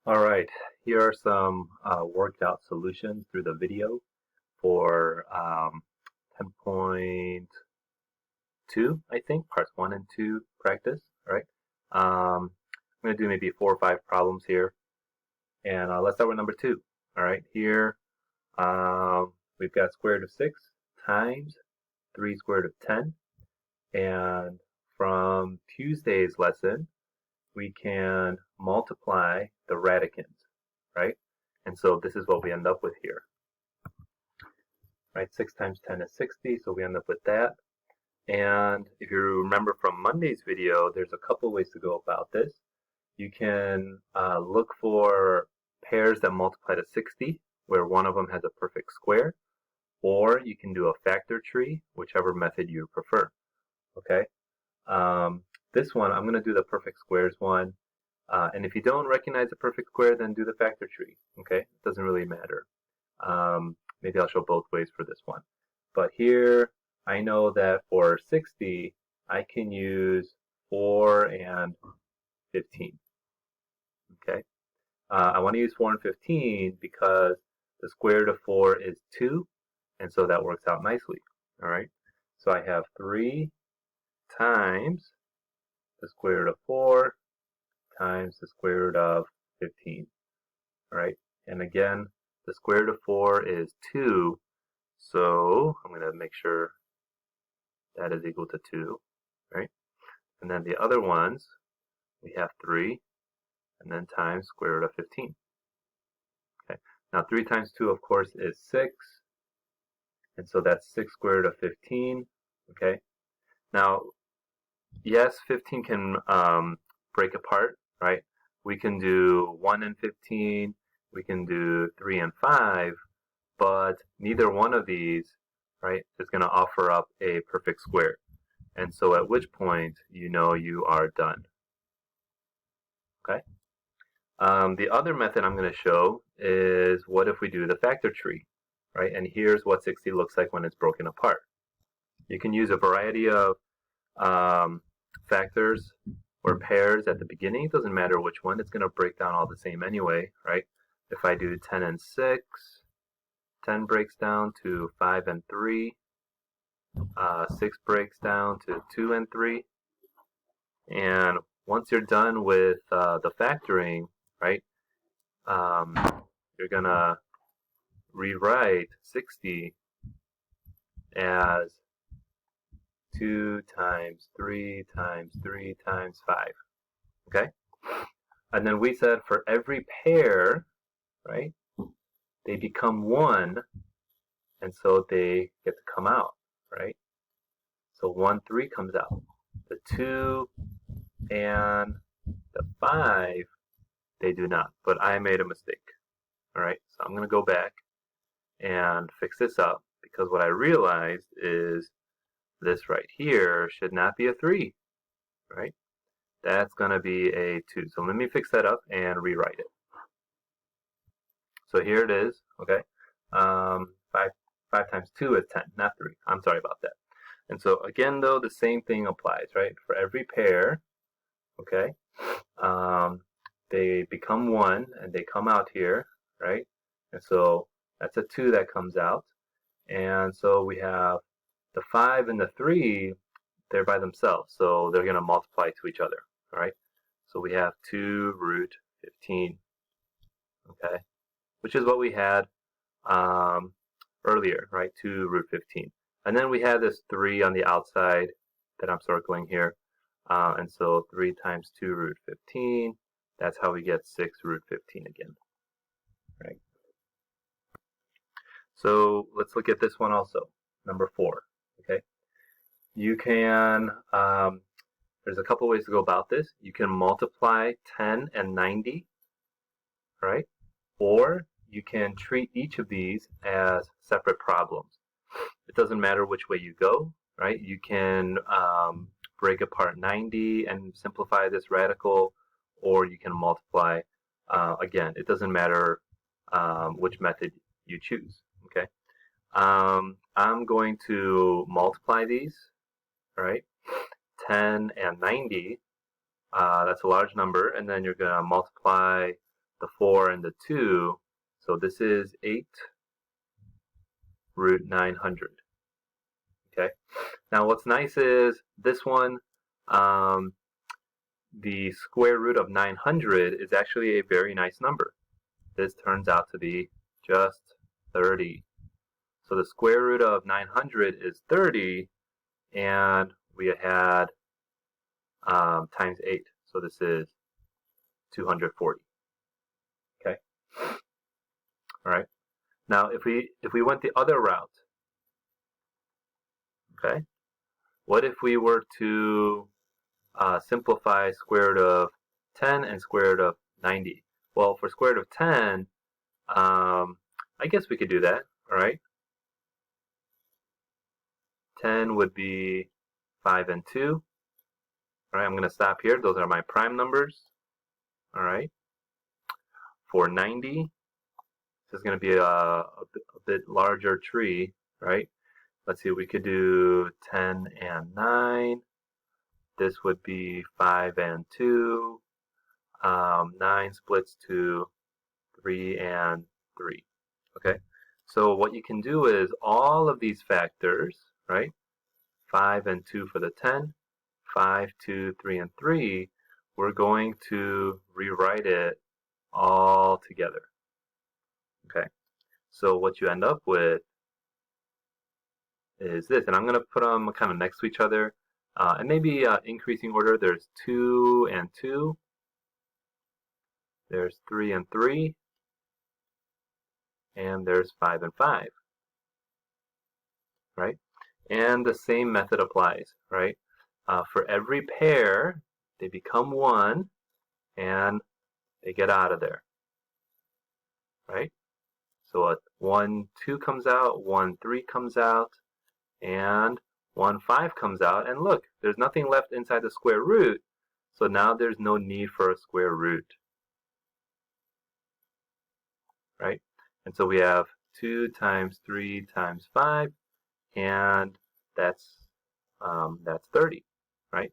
Alright, here are some worked out solutions through the video for 10.2, I think, parts 1 and 2 practice. Alright, I'm going to do maybe 4 or 5 problems here, and let's start with number 2. Alright, here we've got square root of 6 times 3 square root of 10, and from Tuesday's lesson, we can multiply the radicands, right? And so this is what we end up with here, right? 6 times 10 is 60, so we end up with that. And if you remember from Monday's video, there's a couple ways to go about this. You can look for pairs that multiply to 60, where one of them has a perfect square, or you can do a factor tree, whichever method you prefer, okay? This one, I'm going to do the perfect squares one. And if you don't recognize a perfect square, then do the factor tree. Okay, it doesn't really matter. Maybe I'll show both ways for this one. But here, I know that for 60, I can use 4 and 15. Okay, I want to use 4 and 15 because the square root of 4 is 2, and so that works out nicely. All right, so I have 3 times the square root of 4 times the square root of 15. All right, and again, the square root of 4 is 2, so I'm going to make sure that is equal to 2, right? And then the other ones, we have 3, and then times square root of 15. Okay, now 3 times 2, of course, is 6, and so that's 6 square root of 15, okay? Now, yes, 15 can break apart, right? We can do 1 and 15, we can do 3 and 5, but neither one of these, right, is going to offer up a perfect square. And so at which point you know you are done. Okay? The other method I'm going to show is what if we do the factor tree, right? And here's what 60 looks like when it's broken apart. You can use a variety of factors or pairs at the beginning. It doesn't matter which one. It's going to break down all the same anyway, right? If I do 10 and 6, 10 breaks down to 5 and 3. 6 breaks down to 2 and 3. And once you're done with the factoring, right, you're going to rewrite 60 as 2 times 3 times 3 times 5. Okay? And then we said for every pair, right, they become 1, and so they get to come out, right? So 1, 3 comes out. The 2 and the 5, they do not, but I made a mistake. All right, so I'm going to go back and fix this up because what I realized is this right here should not be a 3, right? That's going to be a 2. So let me fix that up and rewrite it. So here it is, okay? 5 times 2 is 10, not 3. I'm sorry about that. And so again, though, the same thing applies, right? For every pair, okay, they become 1 and they come out here, right? And so that's a 2 that comes out. And so we have the 5 and the 3, they're by themselves, so they're going to multiply to each other, all right? So we have 2 root 15, okay, which is what we had earlier, right? 2 root 15. And then we have this 3 on the outside that I'm circling here. And so 3 times 2 root 15, that's how we get 6 root 15 again, right? So let's look at this one also, number 4, okay? You can, there's a couple ways to go about this. You can multiply 10 and 90, right? Or you can treat each of these as separate problems. It doesn't matter which way you go, right? You can break apart 90 and simplify this radical, or you can multiply. Again, it doesn't matter which method you choose, okay? I'm going to multiply these, right? 10 and 90, that's a large number, and then you're going to multiply the 4 and the 2. So this is 8 root 900. Okay. Now what's nice is this one, the square root of 900 is actually a very nice number. This turns out to be just 30. So the square root of 900 is 30, and we had times 8. So this is 240. Okay. All right. Now if we went the other route, okay, what if we were to simplify square root of 10 and square root of 90? Well, for square root of 10, I guess we could do that. All right. 10 would be 5 and 2. All right, I'm going to stop here. Those are my prime numbers. All right. For 90, this is going to be a bit larger tree, right? Let's see, we could do 10 and 9. This would be 5 and 2. 9 splits to 3 and 3. Okay, so what you can do is all of these factors, right? 5 and 2 for the 10, 5, 2, 3, and 3, we're going to rewrite it all together. Okay, so what you end up with is this, and I'm going to put them kind of next to each other, and maybe increasing order. There's 2 and 2, there's 3 and 3, and there's 5 and 5, right? And the same method applies, right? For every pair, they become 1, and they get out of there, right? So 1, 2 comes out, 1, 3 comes out, and 1, 5 comes out. And look, there's nothing left inside the square root, so now there's no need for a square root, right? And so we have 2 times 3 times 5, and that's 30, right?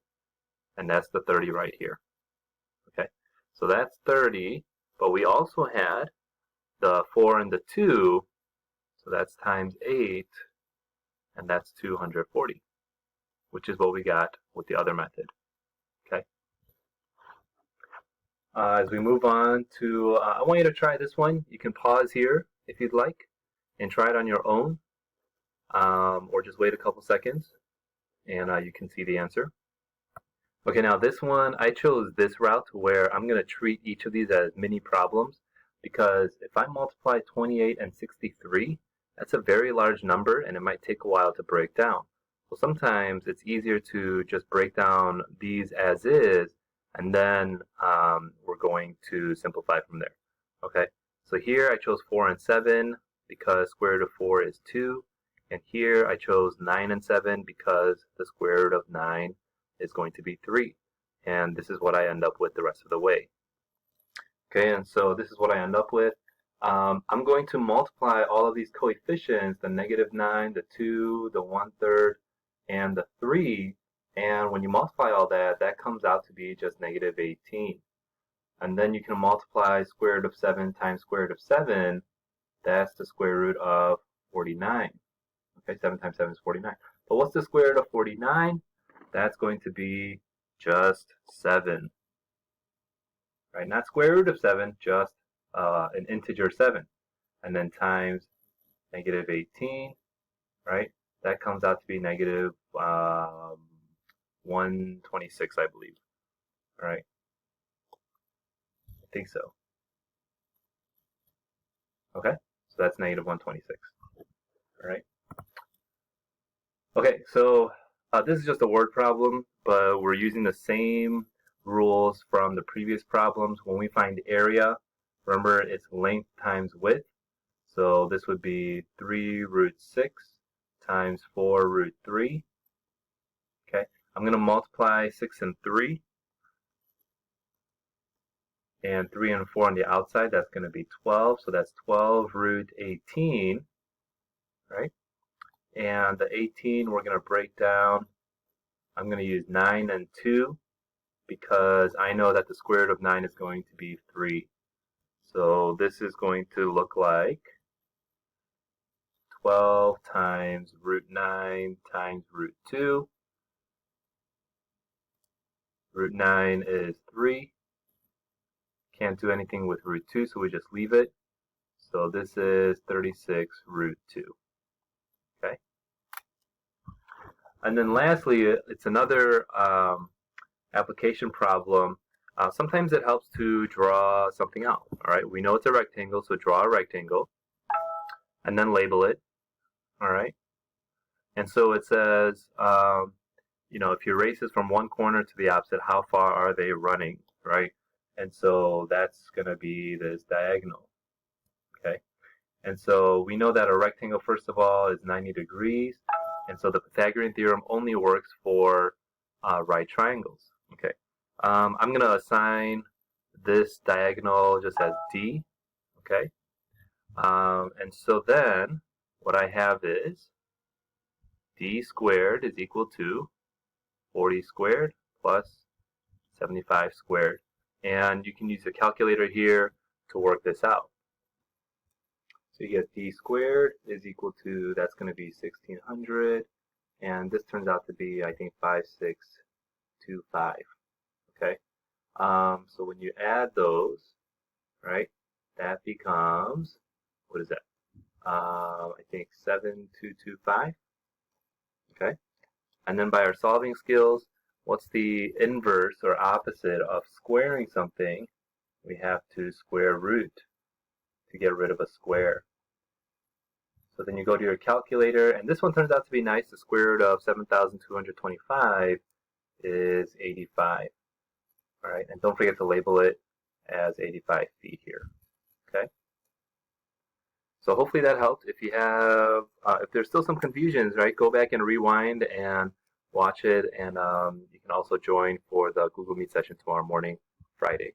And that's the 30 right here. Okay, so that's 30, but we also had the 4 and the 2, so that's times 8, and that's 240, which is what we got with the other method. Okay. As we move on to, I want you to try this one. You can pause here if you'd like and try it on your own, or just wait a couple seconds and you can see the answer. Okay, now this one, I chose this route where I'm going to treat each of these as mini problems, because if I multiply 28 and 63, that's a very large number and it might take a while to break down. So sometimes it's easier to just break down these as is, and then we're going to simplify from there. Okay, so here I chose 4 and 7 because square root of 4 is 2, and here I chose 9 and 7 because the square root of 9 is going to be 3, and this is what I end up with the rest of the way. Okay, and so this is what I end up with. I'm going to multiply all of these coefficients, the -9, the 2, the 1/3, and the 3, and when you multiply all that, that comes out to be just -18. And then you can multiply square root of 7 times square root of 7, that's the square root of 49. Okay, 7 times 7 is 49. But what's the square root of 49? That's going to be just 7. Right, not square root of 7, just an integer 7. And then times -18, right? That comes out to be negative 126, I believe. All right, I think so. Okay, so that's negative 126. All right. Okay, so this is just a word problem, but we're using the same rules from the previous problems. When we find area, remember it's length times width. So this would be 3 root 6 times 4 root 3. Okay, I'm going to multiply 6 and 3. And 3 and 4 on the outside, that's going to be 12. So that's 12 root 18, right? And the 18 we're going to break down. I'm going to use 9 and 2 because I know that the square root of 9 is going to be 3. So this is going to look like 12 times root 9 times root 2. Root 9 is 3. Can't do anything with root 2, so we just leave it. So this is 36 root 2. Okay. And then lastly, it's another application problem. Sometimes it helps to draw something out. All right, we know it's a rectangle, so draw a rectangle and then label it. All right, and so it says, you know, if you erase this from one corner to the opposite, how far are they running, right? And so that's going to be this diagonal. Okay, and so we know that a rectangle, first of all, is 90 degrees, and so the Pythagorean theorem only works for right triangles. Okay. I'm going to assign this diagonal just as D, okay? And so then what I have is D squared is equal to 40 squared plus 75 squared. And you can use a calculator here to work this out. So you get D squared is equal to, that's going to be 1600, and this turns out to be, I think, 5625. Okay, so when you add those, right, that becomes, what is that? I think 7225. Okay, and then by our solving skills, what's the inverse or opposite of squaring something? We have to square root to get rid of a square. So then you go to your calculator, and this one turns out to be nice. The square root of 7,225 is 85. All right, and don't forget to label it as 85 feet here. Okay. So hopefully that helped. If you have, if there's still some confusions, right, go back and rewind and watch it, and you can also join for the Google Meet session tomorrow morning, Friday.